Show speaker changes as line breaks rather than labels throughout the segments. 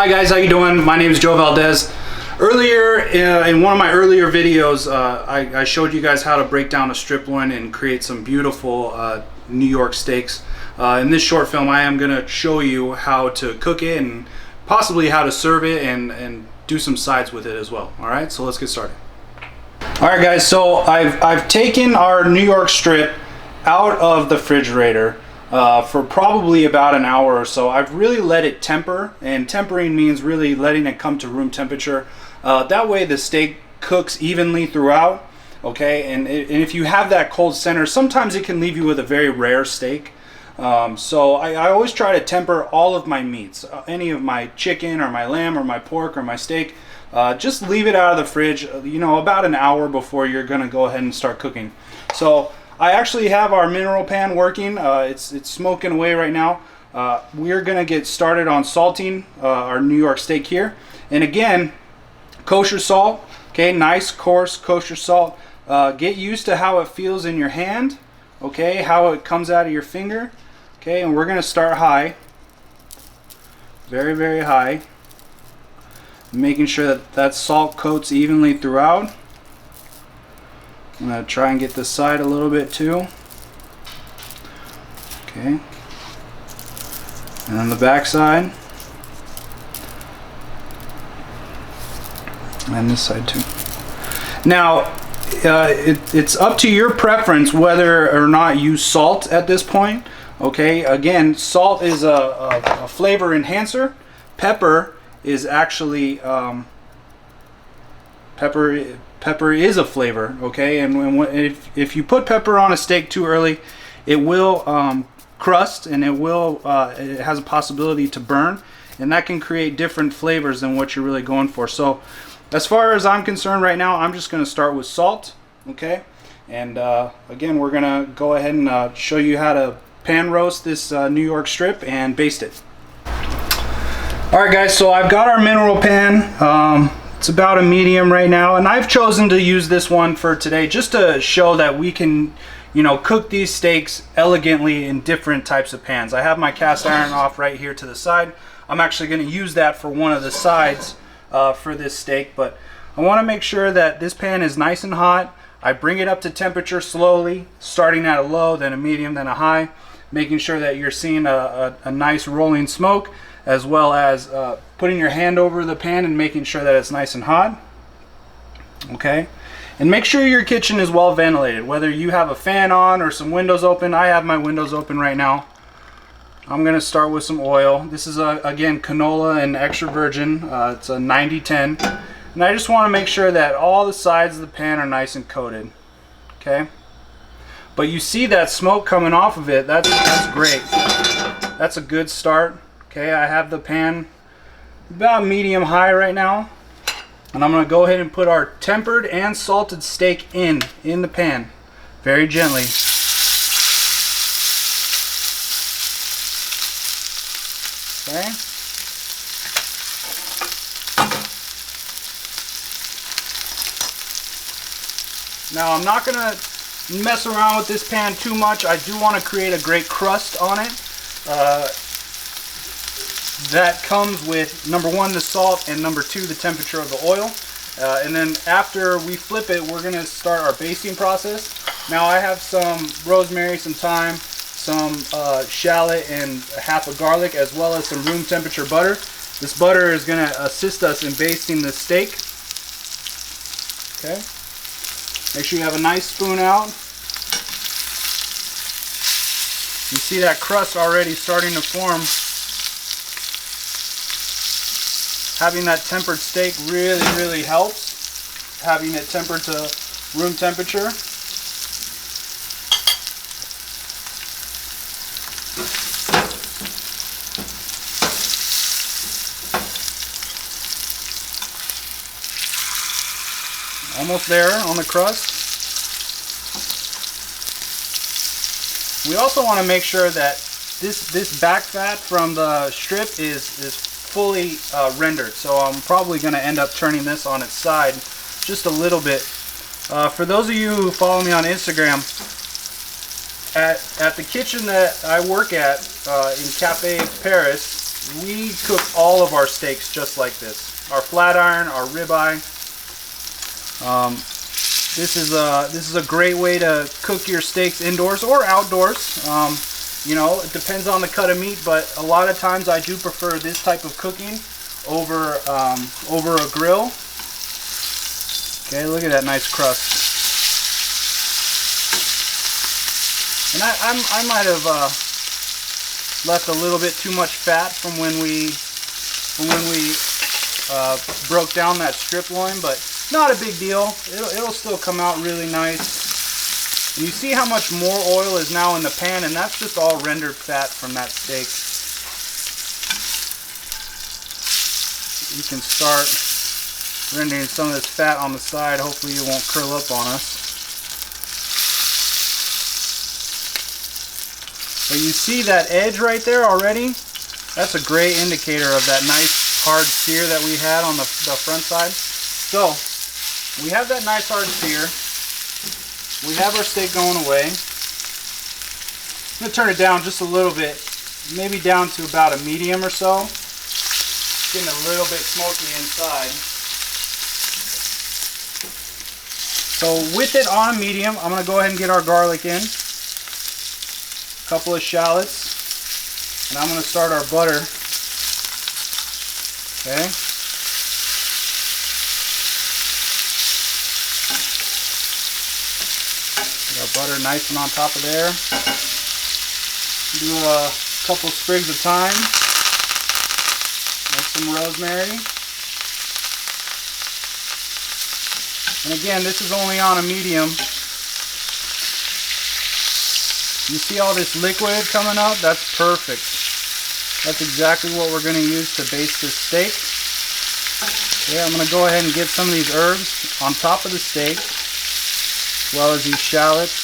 Hi guys, how you doing? My name is Joe Valdez. Earlier, in one of my earlier videos, I showed you guys how to break down a strip loin and create some beautiful New York steaks. In this short film, I am going to show you how to cook it and possibly how to serve it and do some sides with it as well. Alright, so let's get started. Alright guys, so I've taken our New York strip out of the refrigerator for probably about an hour or so. I've really let it temper, and tempering means really letting it come to room temperature. That way the steak cooks evenly throughout, okay? And if you have that cold center, sometimes it can leave you with a very rare steak. So I always try to temper all of my meats, any of my chicken or my lamb or my pork or my steak. Just leave it out of the fridge, you know, about an hour before you're gonna go ahead and start cooking. So I actually have our mineral pan working. It's smoking away right now. We're gonna get started on salting our New York steak here. And again, kosher salt, okay, nice coarse kosher salt. Get used to how it feels in your hand, okay, how it comes out of your finger, okay, and we're gonna start high, very, very high, making sure that that salt coats evenly throughout. I'm going to try and get the side a little bit too. Okay. And then the back side. And this side too. Now, it's up to your preference whether or not you salt at this point. Okay, again, salt is a flavor enhancer. Pepper is actually pepper is a flavor, okay? And if you put pepper on a steak too early, it will crust, and it has a possibility to burn, and that can create different flavors than what you're really going for. So as far as I'm concerned right now, I'm just going to start with salt, okay? And again, we're going to go ahead and show you how to pan roast this New York strip and baste it. Alright guys, so I've got our mineral pan. It's about a medium right now, and I've chosen to use this one for today just to show that we can, you know, cook these steaks elegantly in different types of pans. I have my cast iron off right here to the side. I'm actually going to use that for one of the sides for this steak, but I want to make sure that this pan is nice and hot. I bring it up to temperature slowly, starting at a low, then a medium, then a high, making sure that you're seeing a nice rolling smoke, as well as putting your hand over the pan and making sure that it's nice and hot. Okay, and make sure your kitchen is well ventilated, whether you have a fan on or some windows open. I have my windows open right now. I'm going to start with some oil. This is again canola and extra virgin. It's a 90-10, and I just want to make sure that all the sides of the pan are nice and coated. Okay, but you see that smoke coming off of it. That's great. That's a good start. Okay, I have the pan about medium high right now, and I'm going to go ahead and put our tempered and salted steak in the pan very gently. Okay. Now I'm not going to mess around with this pan too much. I do want to create a great crust on it. That comes with, number one, the salt, and number two, the temperature of the oil. And then after we flip it, we're going to start our basting process. Now I have some rosemary, some thyme, some shallot, and half a garlic, as well as some room temperature butter. This butter is going to assist us in basting the steak. Okay. Make sure you have a nice spoon out. You see that crust already starting to form. Having that tempered steak really helps. Having it tempered to room temperature. Almost there on the crust. We also want to make sure that this back fat from the strip is fully rendered. So I'm probably going to end up turning this on its side just a little bit. For those of you who follow me on Instagram, at the kitchen that I work at in Cafe Paris, we cook all of our steaks just like this. Our flat iron, our ribeye. This is a great way to cook your steaks indoors or outdoors. You know, it depends on the cut of meat, but a lot of times I do prefer this type of cooking over a grill. Okay, look at that nice crust. And I might have left a little bit too much fat from when we broke down that strip loin, but not a big deal. It'll still come out really nice. And you see how much more oil is now in the pan, and that's just all rendered fat from that steak. You can start rendering some of this fat on the side. Hopefully it won't curl up on us. But you see that edge right there already? That's a great indicator of that nice hard sear that we had on the front side. So we have that nice hard sear. We have our steak going away. I'm going to turn it down just a little bit, maybe down to about a medium or so. It's getting a little bit smoky inside. So with it on a medium, I'm going to go ahead and get our garlic in. A couple of shallots. And I'm going to start our butter. Okay. Our butter nice and on top of there. Do a couple sprigs of thyme and some rosemary. And again, this is only on a medium. You see all this liquid coming up? That's perfect. That's exactly what we're going to use to baste this steak. Okay, I'm going to go ahead and get some of these herbs on top of the steak, as well as these shallots.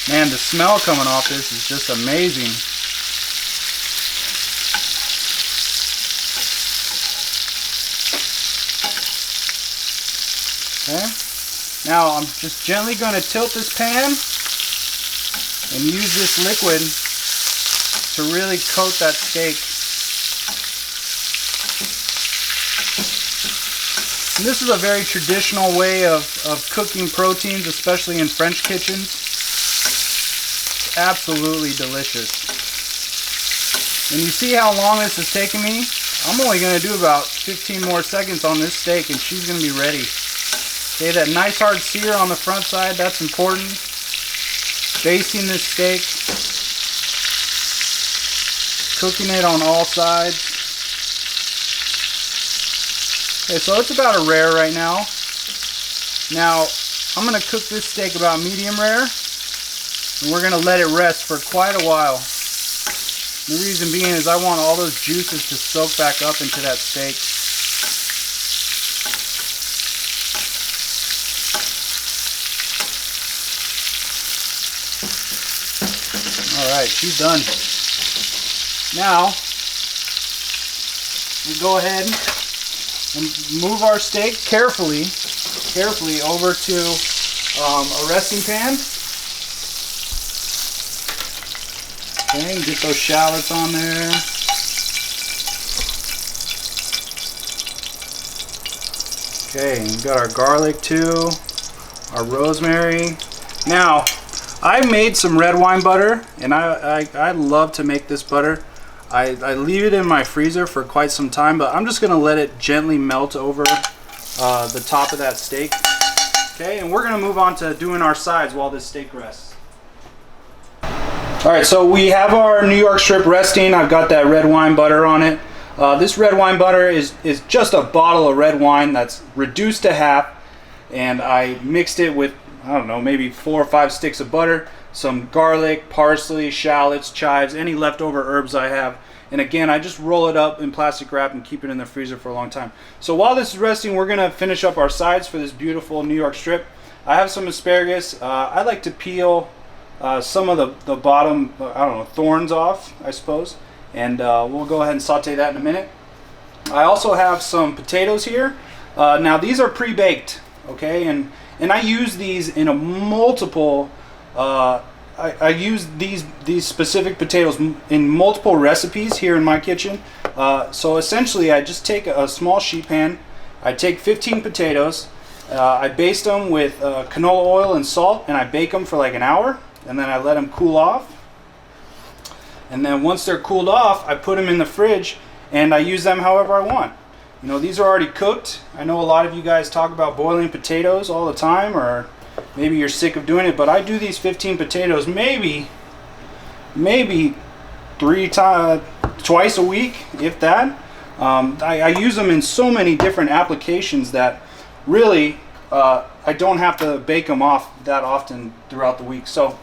Man, the smell coming off this is just amazing. Okay. Now I'm just gently going to tilt this pan and use this liquid to really coat that steak. And this is a very traditional way of cooking proteins, especially in French kitchens. It's absolutely delicious. And you see how long this is taking me? I'm only going to do about 15 more seconds on this steak and she's going to be ready. Okay, that nice hard sear on the front side, that's important. Basting this steak. Cooking it on all sides. Okay, so it's about a rare right now. Now, I'm going to cook this steak about medium rare. And we're going to let it rest for quite a while. The reason being is I want all those juices to soak back up into that steak. Alright, she's done. Now, we go ahead and move our steak carefully over to a resting pan. Okay, and get those shallots on there. Okay, and we've got our garlic too, our rosemary. Now, I made some red wine butter, and I love to make this butter. I leave it in my freezer for quite some time, but I'm just going to let it gently melt over the top of that steak. Okay, and we're going to move on to doing our sides while this steak rests. Alright, so we have our New York strip resting. I've got that red wine butter on it. This red wine butter is just a bottle of red wine that's reduced to half, and I mixed it with, I don't know, maybe 4 or 5 sticks of butter, some garlic, parsley, shallots, chives, any leftover herbs I have. And again, I just roll it up in plastic wrap and keep it in the freezer for a long time. So while this is resting, we're going to finish up our sides for this beautiful New York strip. I have some asparagus. I like to peel some of the bottom, I don't know, thorns off, I suppose. And we'll go ahead and saute that in a minute. I also have some potatoes here. Now these are pre-baked, okay? And I use these in a multiple I use these specific potatoes in multiple recipes here in my kitchen. So essentially, I just take a small sheet pan. I take 15 potatoes. I baste them with canola oil and salt, and I bake them for like an hour, and then I let them cool off. And then once they're cooled off, I put them in the fridge, and I use them however I want. You know, these are already cooked. I know a lot of you guys talk about boiling potatoes all the time, or maybe you're sick of doing it, but I do these 15 potatoes maybe twice a week, if that. I use them in so many different applications that really I don't have to bake them off that often throughout the week. So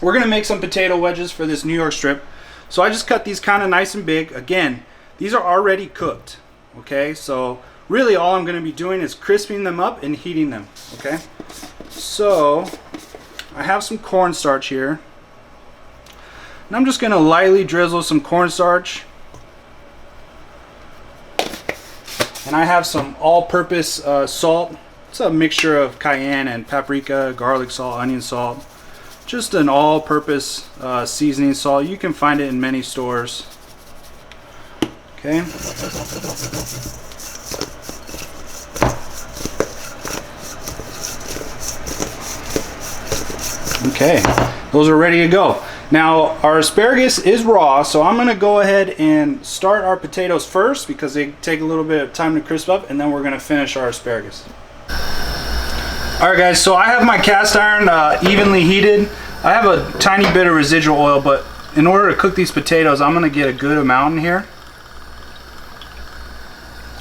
we're gonna make some potato wedges for this New York strip. So I just cut these kind of nice and big. Again, these are already cooked. Okay, so really all I'm going to be doing is crisping them up and heating them. Okay, so I have some cornstarch here, and I'm just going to lightly drizzle some cornstarch, and I have some all-purpose salt. It's a mixture of cayenne and paprika, garlic salt, onion salt, just an all-purpose seasoning salt. You can find it in many stores. Okay. Okay, those are ready to go. Now our asparagus is raw, so I'm going to go ahead and start our potatoes first because they take a little bit of time to crisp up, and then we're going to finish our asparagus. Alright guys, so I have my cast iron evenly heated. I have a tiny bit of residual oil, but in order to cook these potatoes, I'm going to get a good amount in here.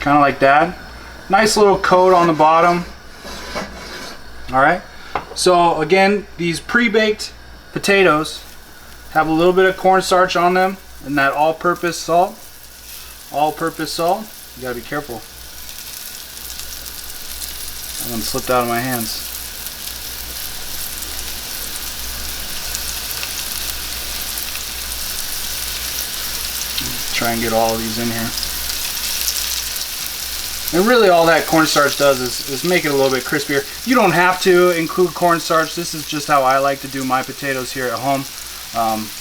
Kind of like that. Nice little coat on the bottom. Alright, so again, these pre-baked potatoes have a little bit of cornstarch on them and that all-purpose salt. All-purpose salt. You gotta be careful. That one slipped out of my hands. Try and get all of these in here. And really all that cornstarch does is make it a little bit crispier. You don't have to include cornstarch. This is just how I like to do my potatoes here at home.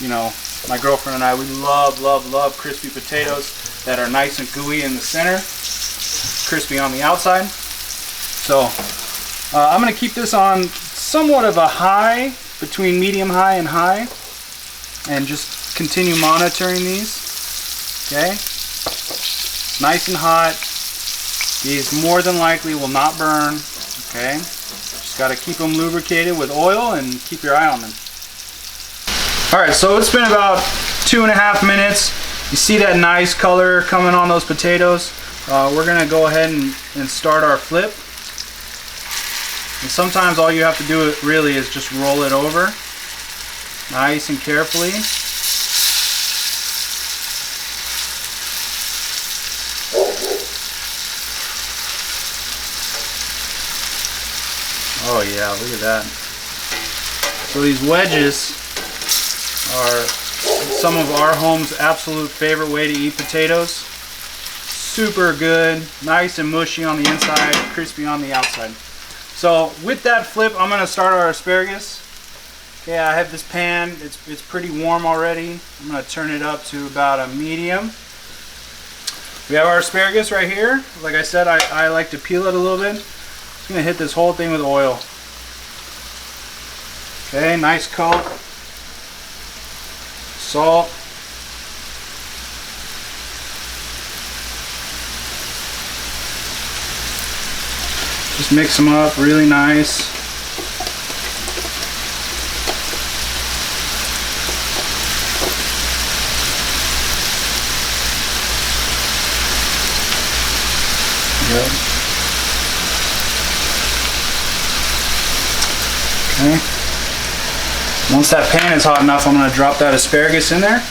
You know, my girlfriend and I, we love crispy potatoes that are nice and gooey in the center, crispy on the outside. So I'm going to keep this on somewhat of a high, between medium high and high, and just continue monitoring these. Okay, nice and hot. These more than likely will not burn. Okay, just got to keep them lubricated with oil and keep your eye on them. Alright, so it's been about 2.5 minutes. You see that nice color coming on those potatoes. We're going to go ahead and start our flip. And sometimes all you have to do really is just roll it over nice and carefully. Oh yeah, look at that. So these wedges are some of our home's absolute favorite way to eat potatoes. Super good, nice and mushy on the inside, crispy on the outside. So with that flip, I'm going to start our asparagus. Okay, I have this pan, it's pretty warm already. I'm going to turn it up to about a medium. We have our asparagus right here. Like I said, I like to peel it a little bit. I'm going to hit this whole thing with oil. Okay, nice coat. Salt. Just mix them up really nice. Good. Okay. Once that pan is hot enough, I'm going to drop that asparagus in there.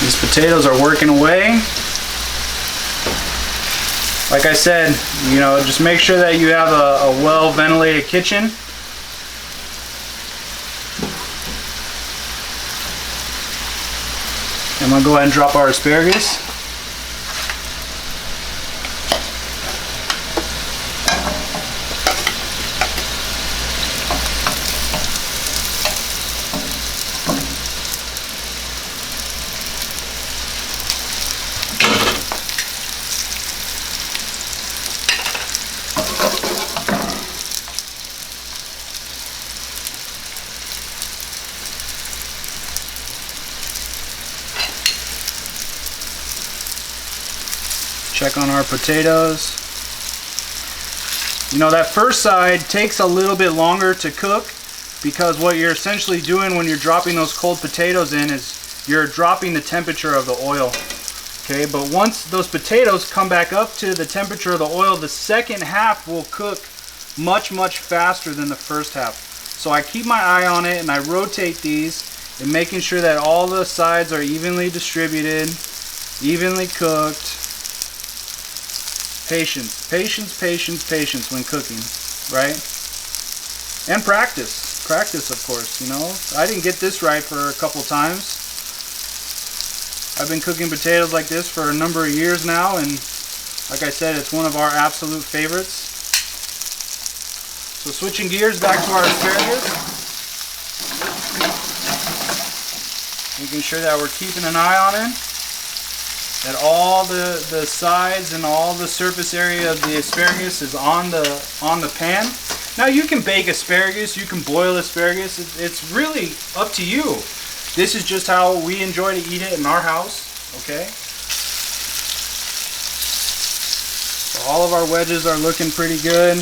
These potatoes are working away. Like I said, you know, just make sure that you have a well ventilated kitchen. I'm going to go ahead and drop our asparagus. Check on our potatoes. You know, that first side takes a little bit longer to cook because what you're essentially doing when you're dropping those cold potatoes in is you're dropping the temperature of the oil. Okay, but once those potatoes come back up to the temperature of the oil, the second half will cook much faster than the first half. So I keep my eye on it and I rotate these and making sure that all the sides are evenly distributed, evenly cooked. Patience, patience, patience, patience when cooking, right? And practice, of course, you know. I didn't get this right for a couple times. I've been cooking potatoes like this for a number of years now, and like I said, it's one of our absolute favorites. So switching gears back to our asparagus. Making sure that we're keeping an eye on it. That all the sides and all the surface area of the asparagus is on the pan. Now you can bake asparagus, you can boil asparagus. It's really up to you. This is just how we enjoy to eat it in our house. Okay. So all of our wedges are looking pretty good.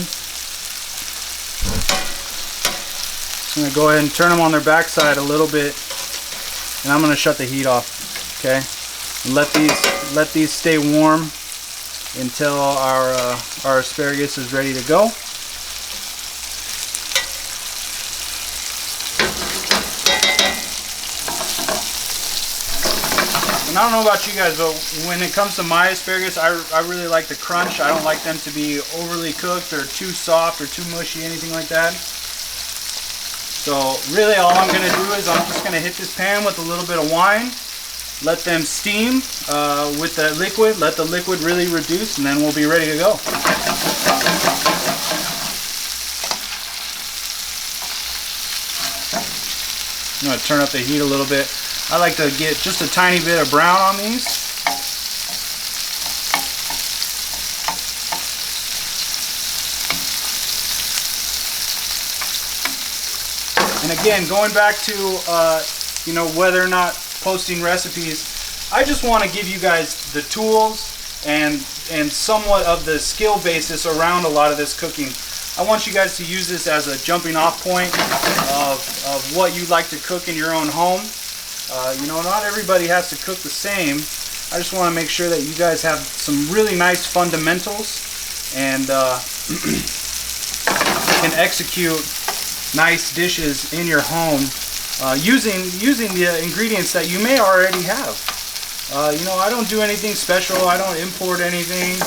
Just gonna go ahead and turn them on their backside a little bit, and I'm gonna shut the heat off. Okay. And let these stay warm until our asparagus is ready to go. And I don't know about you guys, but when it comes to my asparagus, I really like the crunch. I don't like them to be overly cooked or too soft or too mushy, anything like that. So really all I'm going to do is I'm just going to hit this pan with a little bit of wine. Let them steam with the liquid. Let the liquid really reduce, and then we'll be ready to go. I'm going to turn up the heat a little bit. I like to get just a tiny bit of brown on these. And again, going back to you know, whether or not posting recipes, I just want to give you guys the tools and somewhat of the skill basis around a lot of this cooking. I want you guys to use this as a jumping off point of what you like to cook in your own home. You know, not everybody has to cook the same. I just want to make sure that you guys have some really nice fundamentals and can execute nice dishes in your home using the ingredients that you may already have. You know, I don't do anything special. I don't import anything.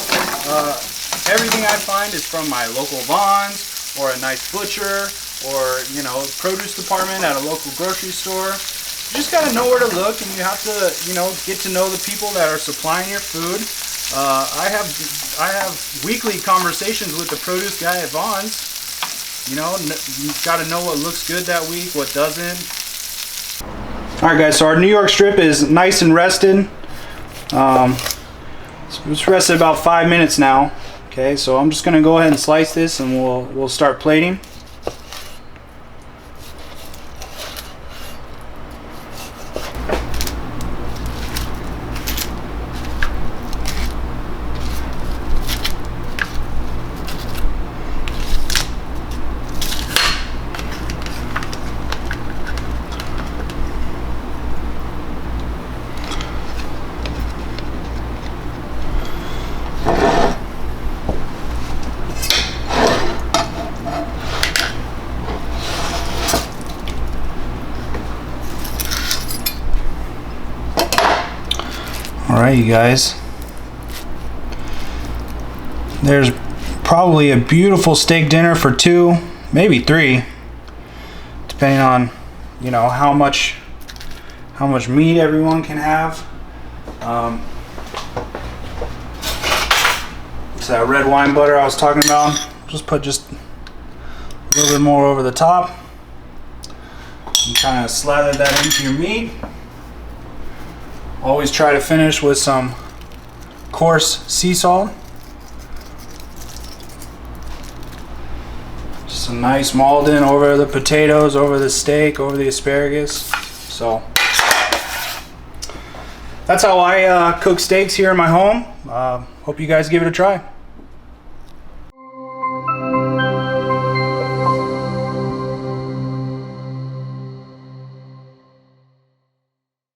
Everything I find is from my local Vons or a nice butcher or, you know, produce department at a local grocery store. You just got to know where to look, and you have to, you know, get to know the people that are supplying your food. I have weekly conversations with the produce guy at Vons. You know, you've got to know what looks good that week, what doesn't. Alright guys, so our New York strip is nice and rested. It's rested about 5 minutes now. Okay, so I'm just going to go ahead and slice this, and we'll start plating. Alright, you guys, there's probably a beautiful steak dinner for 2, maybe 3, depending on, you know, how much meat everyone can have. It's that red wine butter I was talking about. Just put just a little bit more over the top and kind of slather that into your meat. Always try to finish with some coarse sea salt. Just some nice Maldon over the potatoes, over the steak, over the asparagus. So that's how I cook steaks here in my home. Hope you guys give it a try.